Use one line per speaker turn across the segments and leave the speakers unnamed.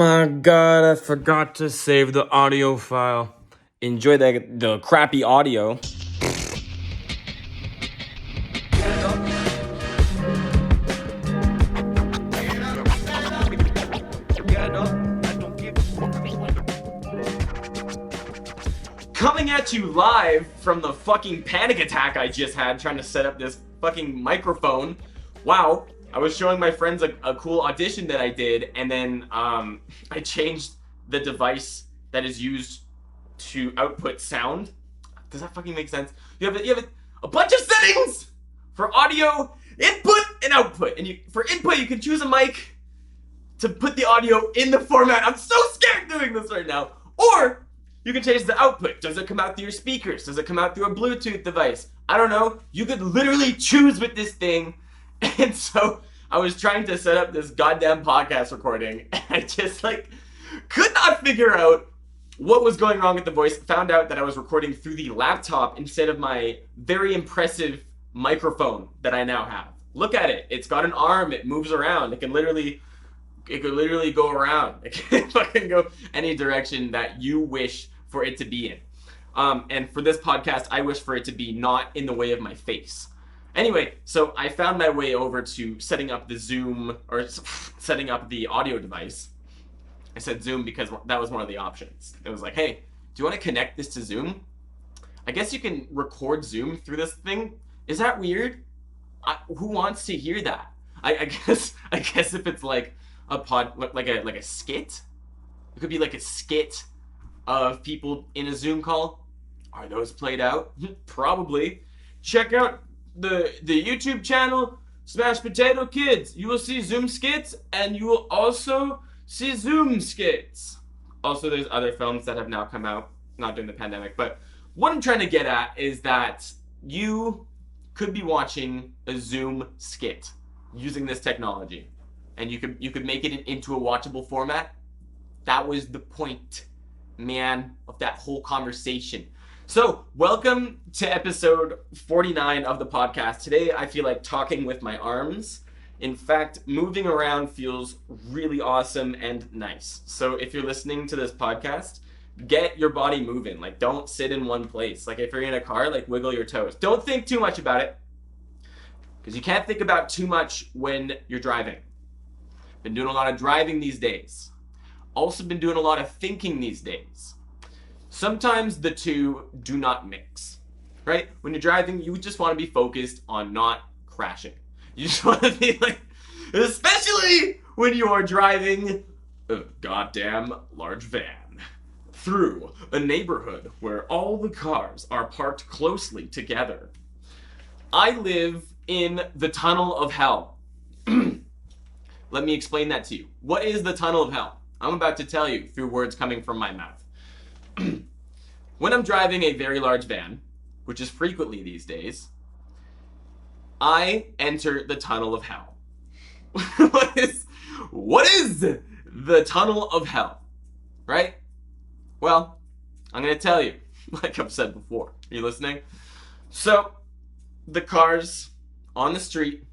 my god, I forgot to save the audio file. Enjoy the crappy audio. Coming at you live from the fucking panic attack I just had trying to set up this fucking microphone. Wow, I was showing my friends a cool audition that I did, and then I changed the device that is used to output sound. Does that fucking make sense? You have a bunch of settings for audio input and output, and for input you can choose a mic to put the audio in the format. I'm so scared doing this right now. Or you can change the output. Does it come out through your speakers? Does it come out through a Bluetooth device? I don't know. You could literally choose with this thing. And so I was trying to set up this goddamn podcast recording, and I just could not figure out what was going wrong with the voice. Found out that I was recording through the laptop instead of my very impressive microphone that I now have. Look at it. It's got an arm. It moves around. It could literally go around. It can fucking go any direction that you wish for it to be in. And for this podcast, I wish for it to be not in the way of my face. Anyway, so I found my way over to setting up the Zoom, or setting up the audio device. I said Zoom because that was one of the options. It was like, hey, do you want to connect this to Zoom? I guess you can record Zoom through this thing. Is that weird? Who wants to hear that? I guess if it's like a like a skit, it could be like a skit of people in a Zoom call. Are those played out? Probably. Check out the YouTube channel Smash Potato Kids. You will see Zoom skits, and you will also see Zoom skits. Also, there's other films that have now come out, not during the pandemic, but what I'm trying to get at is that you could be watching a Zoom skit using this technology, and you could make it into a watchable format. That was the point, man, of that whole conversation. So, welcome to episode 49 of the podcast. Today, I feel like talking with my arms. In fact, moving around feels really awesome and nice. So, if you're listening to this podcast, get your body moving. Don't sit in one place. If you're in a car, wiggle your toes. Don't think too much about it, because you can't think about too much when you're driving. Been doing a lot of driving these days. Also been doing a lot of thinking these days. Sometimes the two do not mix, right? When you're driving, you just want to be focused on not crashing. You just want to be especially when you are driving a goddamn large van through a neighborhood where all the cars are parked closely together. I live in the tunnel of hell. Let me explain that to you. What is the tunnel of hell? I'm about to tell you through words coming from my mouth. When I'm driving a very large van, which is frequently these days, I enter the tunnel of hell. What is the tunnel of hell? Right? Well, I'm going to tell you, like I've said before. Are you listening? So, the cars on the street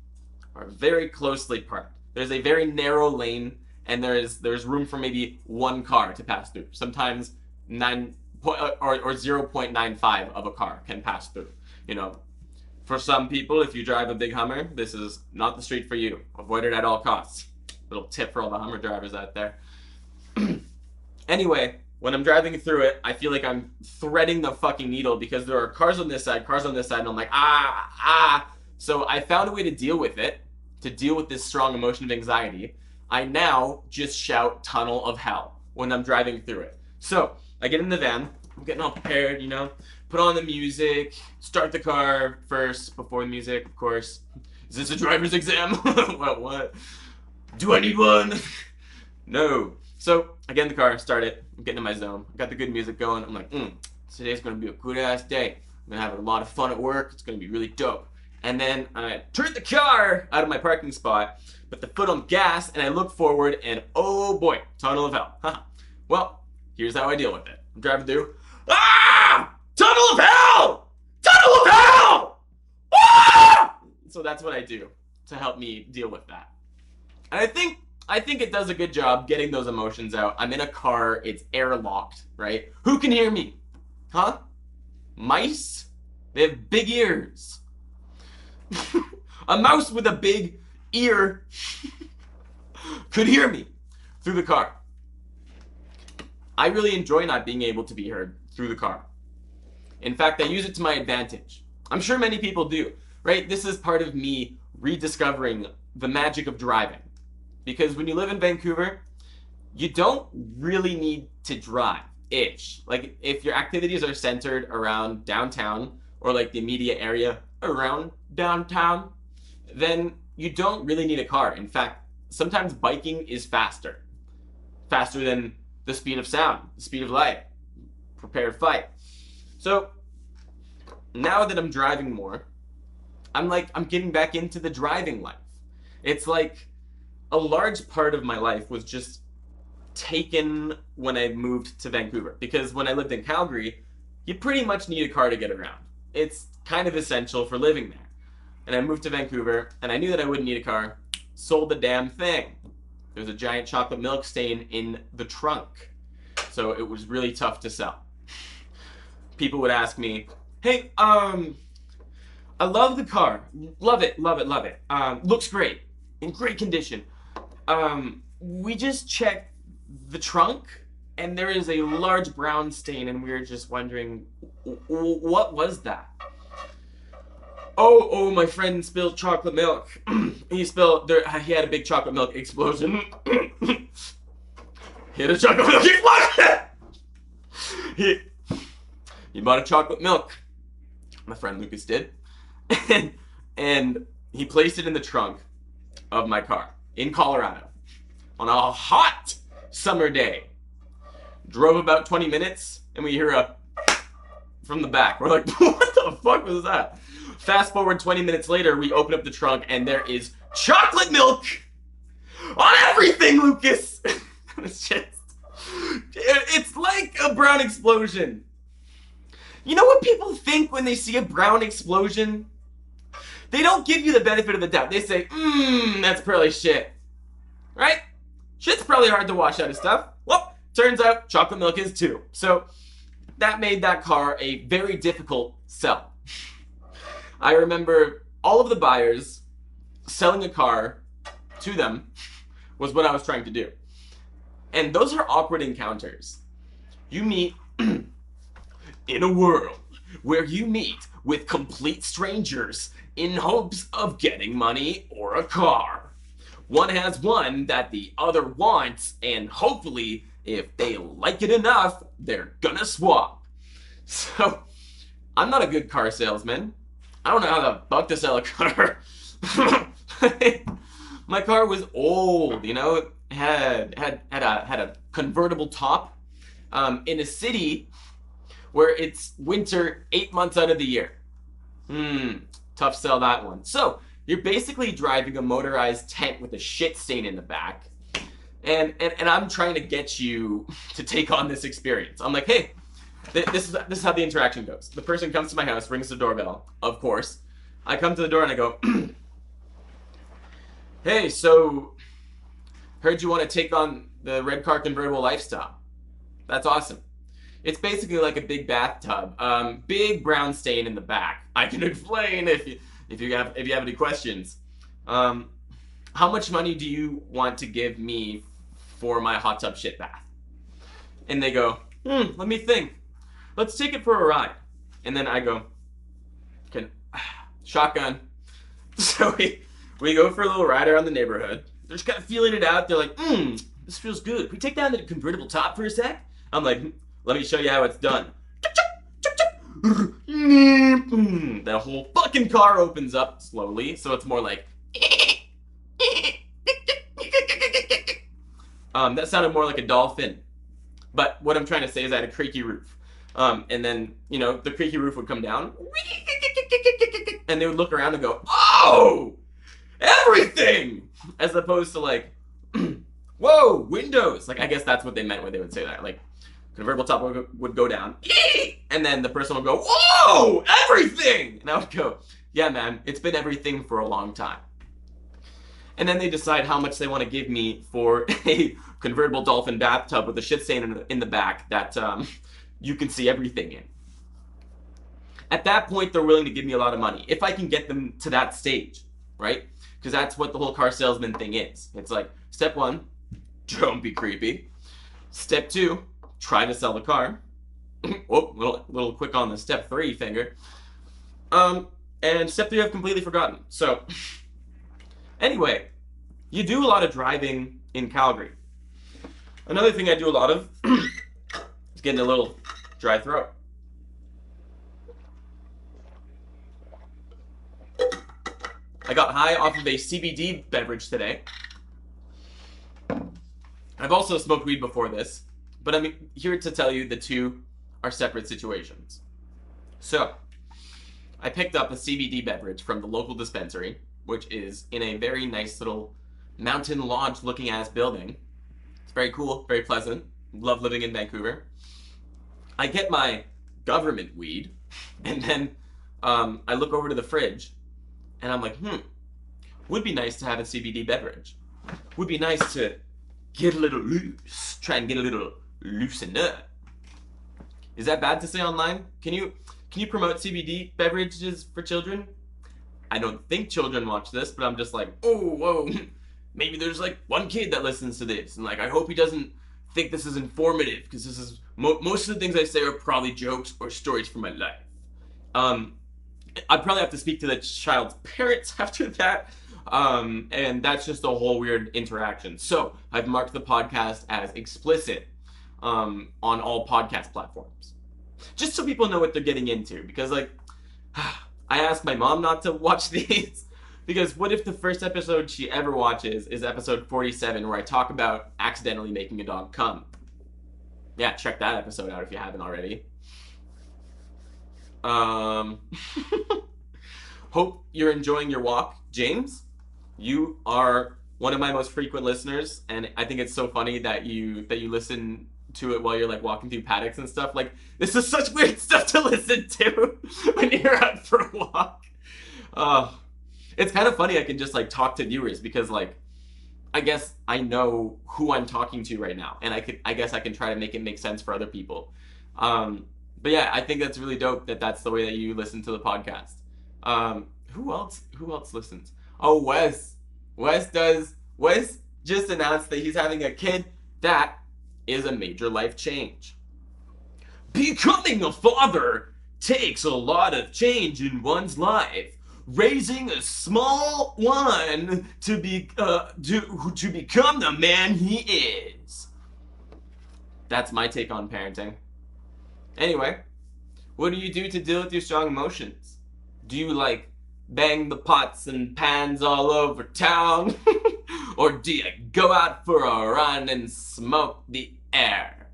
are very closely parked. There's a very narrow lane, and there's room for maybe one car to pass through. Sometimes 0.95 of a car can pass through. For some people, if you drive a big Hummer, this is not the street for you. Avoid it at all costs. Little tip for all the Hummer drivers out there. Anyway, when I'm driving through it, I feel like I'm threading the fucking needle because there are cars on this side, and I'm like, So I found a way to deal with it, to deal with this strong emotion of anxiety. I now just shout tunnel of hell when I'm driving through it. So I get in the van, I'm getting all prepared, put on the music, start the car first before the music, of course. Is this a driver's exam? What? Do I need one? No. So I get in the car, start it, I'm getting in my zone. I got the good music going. I'm like, today's gonna be a good ass day. I'm gonna have a lot of fun at work. It's gonna be really dope. And then I turn the car out of my parking spot, put the foot on gas, and I look forward, and oh boy, tunnel of hell. Well, here's how I deal with it. I'm driving through. Tunnel of hell! Tunnel of hell! So that's what I do to help me deal with that. And I think I think it does a good job getting those emotions out. I'm in a car, it's airlocked, right? Who can hear me? Huh? Mice? They have big ears. A mouse with a big ear could hear me through the car. I really enjoy not being able to be heard through the car. In fact, I use it to my advantage. I'm sure many people do, right? This is part of me rediscovering the magic of driving. Because when you live in Vancouver, you don't really need to drive-ish. Like, if your activities are centered around downtown or like the immediate area around downtown, then you don't really need a car. In fact, sometimes biking is faster. Faster than the speed of sound, the speed of light. Prepare to fight. So, now that I'm driving more, I'm getting back into the driving life. It's like a large part of my life was just taken when I moved to Vancouver. Because when I lived in Calgary, you pretty much need a car to get around. It's kind of essential for living there. And I moved to Vancouver, and I knew that I wouldn't need a car. Sold the damn thing. There was a giant chocolate milk stain in the trunk. So it was really tough to sell. People would ask me, hey, I love the car. Love it, love it, love it. Looks great. In great condition. We just checked the trunk, and there is a large brown stain, and we were just wondering, what was that? Oh, my friend spilled chocolate milk. He had a big chocolate milk explosion. He had a chocolate milk explosion! He bought a chocolate milk. My friend Lucas did. And he placed it in the trunk of my car in Colorado on a hot summer day. Drove about 20 minutes, and we hear a from the back. We're like, what the fuck was that? Fast forward 20 minutes later, we open up the trunk, and there is chocolate milk on everything, Lucas! It's like a brown explosion. You know what people think when they see a brown explosion? They don't give you the benefit of the doubt. They say, that's probably shit. Right? Shit's probably hard to wash out of stuff. Well, turns out chocolate milk is too. So that made that car a very difficult sell. I remember all of the buyers selling a car to them was what I was trying to do. And those are awkward encounters. You meet in a world where you meet with complete strangers in hopes of getting money or a car. One has one that the other wants, and hopefully, if they like it enough, they're gonna swap. So, I'm not a good car salesman. I don't know how the fuck to sell a car. My car was old, you know, it had a convertible top in a city where it's winter 8 months out of the year. Tough sell that one. So, you're basically driving a motorized tent with a shit stain in the back. And I'm trying to get you to take on this experience. I'm like, hey, this is how the interaction goes. The person comes to my house, rings the doorbell, of course. I come to the door and I go, hey, so heard you want to take on the red car convertible lifestyle. That's awesome. It's basically like a big bathtub. Big brown stain in the back. I can explain if you have any questions. How much money do you want to give me for my hot tub shit bath? And they go, let me think. Let's take it for a ride. And then I go, shotgun. So we go for a little ride around the neighborhood. They're just kind of feeling it out. They're like, this feels good. Can we take down the convertible top for a sec? I'm like, let me show you how it's done. The whole fucking car opens up slowly, so it's more like that sounded more like a dolphin. But what I'm trying to say is I had a creaky roof. And then, you know, the creaky roof would come down. And they would look around and go, oh! Everything! As opposed to like, whoa, windows! Like, I guess that's what they meant when they would say that. Like, convertible top would go down. And then the person would go, whoa! Everything! And I would go, yeah, man, it's been everything for a long time. and then they decide how much they want to give me for a convertible dolphin bathtub with a shit stain in the back that you can see everything in. At that point, they're willing to give me a lot of money if I can get them to that stage, right? Because that's what the whole car salesman thing is. It's like, step one, don't be creepy. Step two, try to sell the car. Oh, little quick on the step three finger. And step three I've completely forgotten. So, anyway, you do a lot of driving in Calgary. Another thing I do a lot of is getting a little dry throat. I got high off of a CBD beverage today. I've also smoked weed before this, but I'm here to tell you the two are separate situations. So, I picked up a CBD beverage from the local dispensary, which is in a very nice little mountain lodge looking ass building. It's very cool, very pleasant. Love living in Vancouver. I get my government weed, and then I look over to the fridge, and I'm like, would be nice to have a CBD beverage. Would be nice to get a little loose, try and get a little loosened up. Is that bad to say online? Can you promote CBD beverages for children? I don't think children watch this, but I'm just like, oh, whoa, maybe there's like one kid that listens to this, and like I hope he doesn't think this is informative, because this is most of the things I say are probably jokes or stories from my life. I'd probably have to speak to the child's parents after that, and that's just a whole weird interaction. So I've marked the podcast as explicit on all podcast platforms, just so people know what they're getting into. Because like, I asked my mom not to watch these, because what if the first episode she ever watches is episode 47, where I talk about accidentally making a dog come? Yeah, check that episode out if you haven't already. Hope you're enjoying your walk, James. You are one of my most frequent listeners, and I think it's so funny that you listen to it while you're like walking through paddocks and stuff. Like, this is such weird stuff to listen to when you're out for a walk. It's kind of funny I can just like talk to viewers, because like I guess I know who I'm talking to right now, and I guess I can try to make it make sense for other people. But yeah, I think that's really dope that that's the way that you listen to the podcast. Who else listens? Oh, Wes just announced that he's having a kid. That is a major life change. Becoming a father takes a lot of change in one's life. Raising a small one to become the man he is. That's my take on parenting. Anyway, what do you do to deal with your strong emotions? Do you like bang the pots and pans all over town? Or do you go out for a run and smoke the air?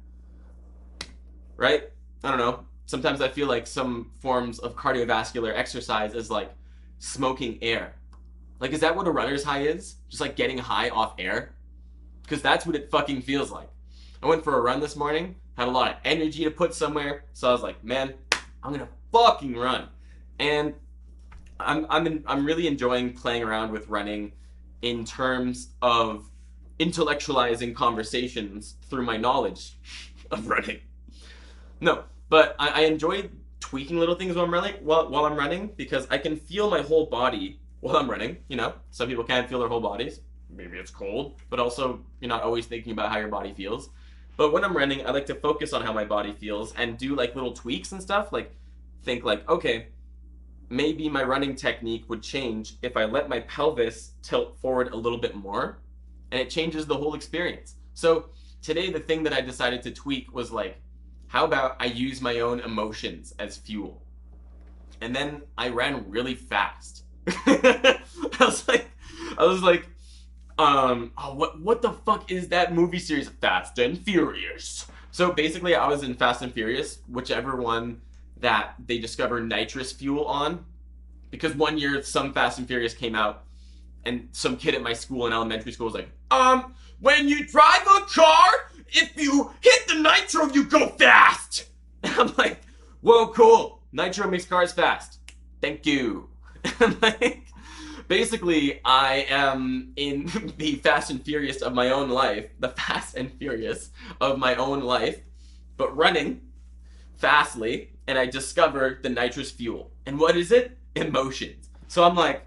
Right? I don't know. Sometimes I feel like some forms of cardiovascular exercise is like smoking air. Like, is that what a runner's high is? Just like getting high off air? Because that's what it fucking feels like. I went for a run this morning, had a lot of energy to put somewhere, so I was like, man, I'm gonna fucking run. And I'm really enjoying playing around with running in terms of intellectualizing conversations through my knowledge of running. No, but I enjoy tweaking little things while I'm running, because I can feel my whole body while I'm running. You know, some people can't feel their whole bodies. Maybe it's cold, but also you're not always thinking about how your body feels. But when I'm running, I like to focus on how my body feels and do like little tweaks and stuff. Like, think like, okay, maybe my running technique would change if I let my pelvis tilt forward a little bit more, and it changes the whole experience. So today, the thing that I decided to tweak was like, how about I use my own emotions as fuel? And then I ran really fast. I was like, what the fuck is that movie series? Fast and Furious. So basically I was in Fast and Furious, whichever one that they discover nitrous fuel on. Because one year some Fast and Furious came out, and some kid at my school in elementary school was like, when you drive a car, if you hit the nitro, you go fast. And I'm like, whoa, cool. Nitro makes cars fast. Thank you. And like, Basically, I am in the Fast and Furious of my own life, the Fast and Furious of my own life, but running fastly, and I discover the nitrous fuel. And what is it? Emotions. So I'm like,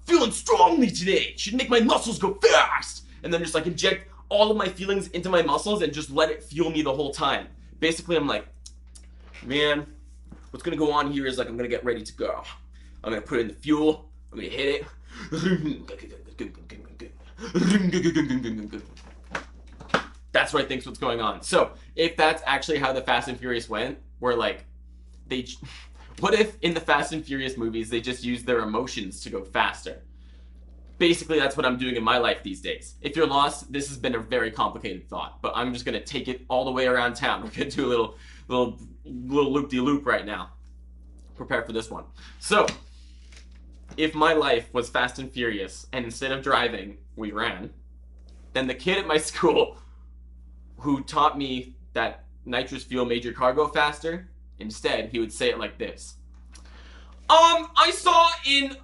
feeling strongly today. Should make my muscles go fast. And then just like inject all of my feelings into my muscles and just let it fuel me the whole time. Basically, I'm like, man, what's gonna go on here is like I'm gonna get ready to go. I'm gonna put in the fuel. I'm gonna hit it. That's what I think's what's going on. So if that's actually how the Fast and Furious went, where like what if in the Fast and Furious movies they just use their emotions to go faster? Basically, that's what I'm doing in my life these days. If you're lost, this has been a very complicated thought, but I'm just gonna take it all the way around town. We're gonna do a little loop-de-loop right now. Prepare for this one. So, if my life was Fast and Furious, and instead of driving, we ran, then the kid at my school who taught me that nitrous fuel made your car go faster, instead, he would say it like this. I saw in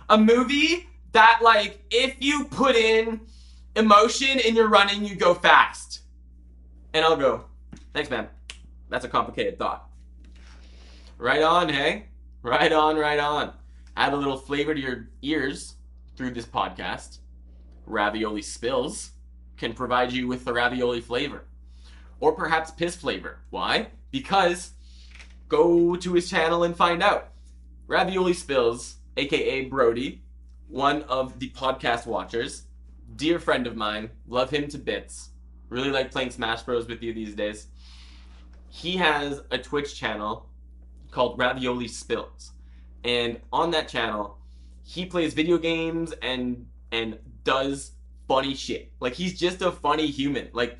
a movie that, like, if you put in emotion in your running, you go fast. And I'll go, thanks, man. That's a complicated thought. Right on, hey? Right on, right on. Add a little flavor to your ears through this podcast. Ravioli Spills can provide you with the ravioli flavor. Or perhaps piss flavor. Why? Because go to his channel and find out. Ravioli Spills, aka Brody, one of the podcast watchers, dear friend of mine, love him to bits. Really like playing Smash Bros with you these days. He has a Twitch channel called Ravioli Spills. And on that channel, he plays video games and does funny shit. Like, he's just a funny human. Like,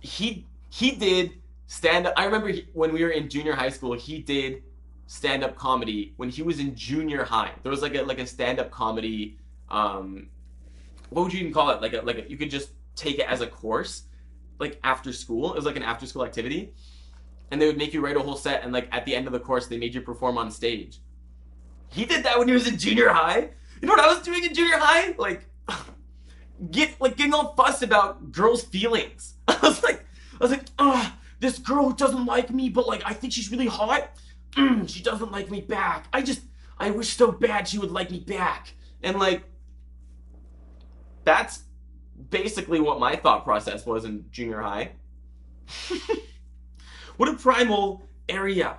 he did stand-up. I remember when we were in junior high school, he did stand-up comedy when he was in junior high. There was like a stand-up comedy, what would you even call it? Like a, you could just take it as a course, like after school. It was like an after-school activity. And they would make you write a whole set, and like at the end of the course, they made you perform on stage. He did that when he was in junior high. You know what I was doing in junior high? Like, getting all fussed about girls' feelings. I was like, oh, this girl who doesn't like me, but like I think she's really hot. She doesn't like me back. I wish so bad she would like me back. And like, that's basically what my thought process was in junior high. What a primal area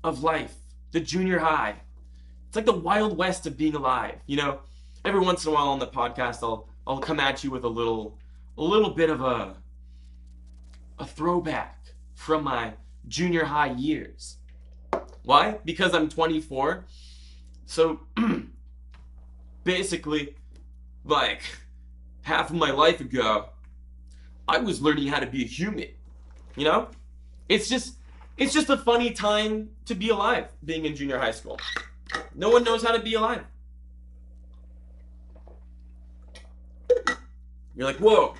of life, the junior high. It's like the Wild West of being alive, you know? Every once in a while on the podcast, I'll come at you with a little bit of a throwback from my junior high years. Why? Because I'm 24. So, basically, like, half of my life ago, I was learning how to be a human, you know? It's just a funny time to be alive, being in junior high school. No one knows how to be alive. You're like, whoa.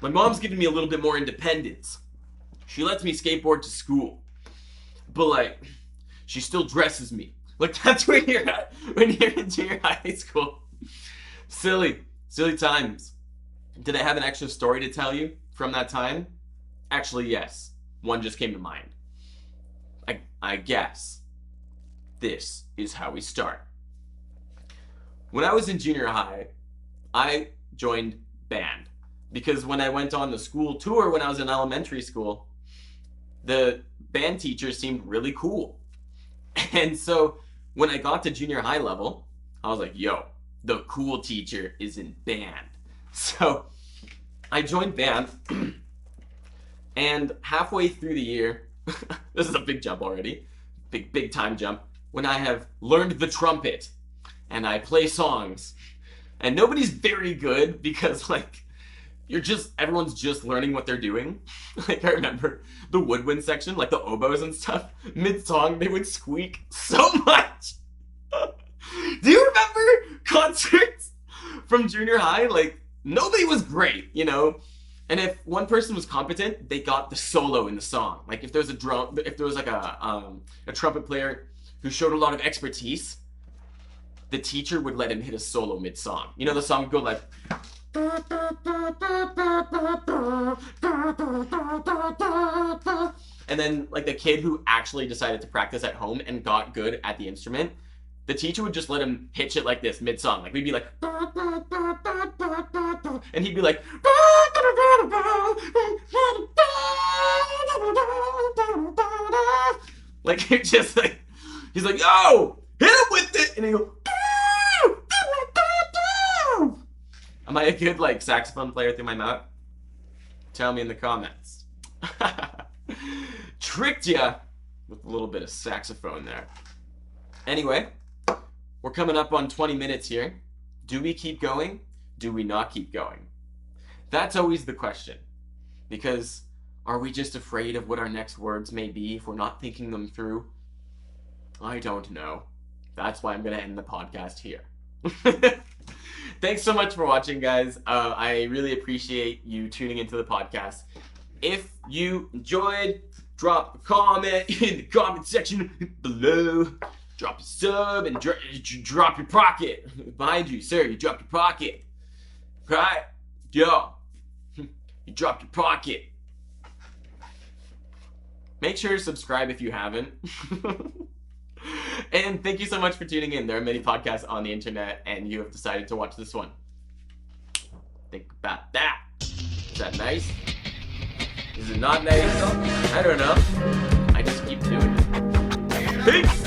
My mom's giving me a little bit more independence. She lets me skateboard to school. But like, she still dresses me. Like, that's when you're at, when you're in junior high school. Silly times. Did I have an extra story to tell you from that time? Actually, yes. One just came to mind. I guess this is how we start. When I was in junior high, I joined band. Because when I went on the school tour when I was in elementary school, the band teacher seemed really cool. And so when I got to junior high level, I was like, yo, the cool teacher is in band. So I joined band. And halfway through the year, this is a big jump already, big time jump, when I have learned the trumpet and I play songs, and nobody's very good because like, everyone's just learning what they're doing. Like, I remember the woodwind section, like the oboes and stuff, mid-song, they would squeak so much. Do you remember concerts from junior high? Like, nobody was great, you know? And if one person was competent, they got the solo in the song. Like if there was a drum, if there was like a trumpet player who showed a lot of expertise, the teacher would let him hit a solo mid-song. You know, the song would go like... And then, like, the kid who actually decided to practice at home and got good at the instrument, the teacher would just let him hit shit like this mid-song. Like, we'd be like... And he'd be like... Like, it just like... He's like, yo! Hit him with it! And he go... Am I a good, like, saxophone player through my mouth? Tell me in the comments. Tricked ya with a little bit of saxophone there. Anyway, we're coming up on 20 minutes here. Do we keep going? Do we not keep going? That's always the question. Because are we just afraid of what our next words may be if we're not thinking them through? I don't know. That's why I'm going to end the podcast here. Thanks so much for watching, guys. I really appreciate you tuning into the podcast. If you enjoyed, drop a comment in the comment section below. Drop a sub and drop your pocket. Behind you, sir, you dropped your pocket. Right? Yo. You dropped your pocket. Make sure to subscribe if you haven't. And thank you so much for tuning in. There are many podcasts on the internet, and you have decided to watch this one. Think about that. Is that nice? Is it not nice? I don't know. I just keep doing it. Peace!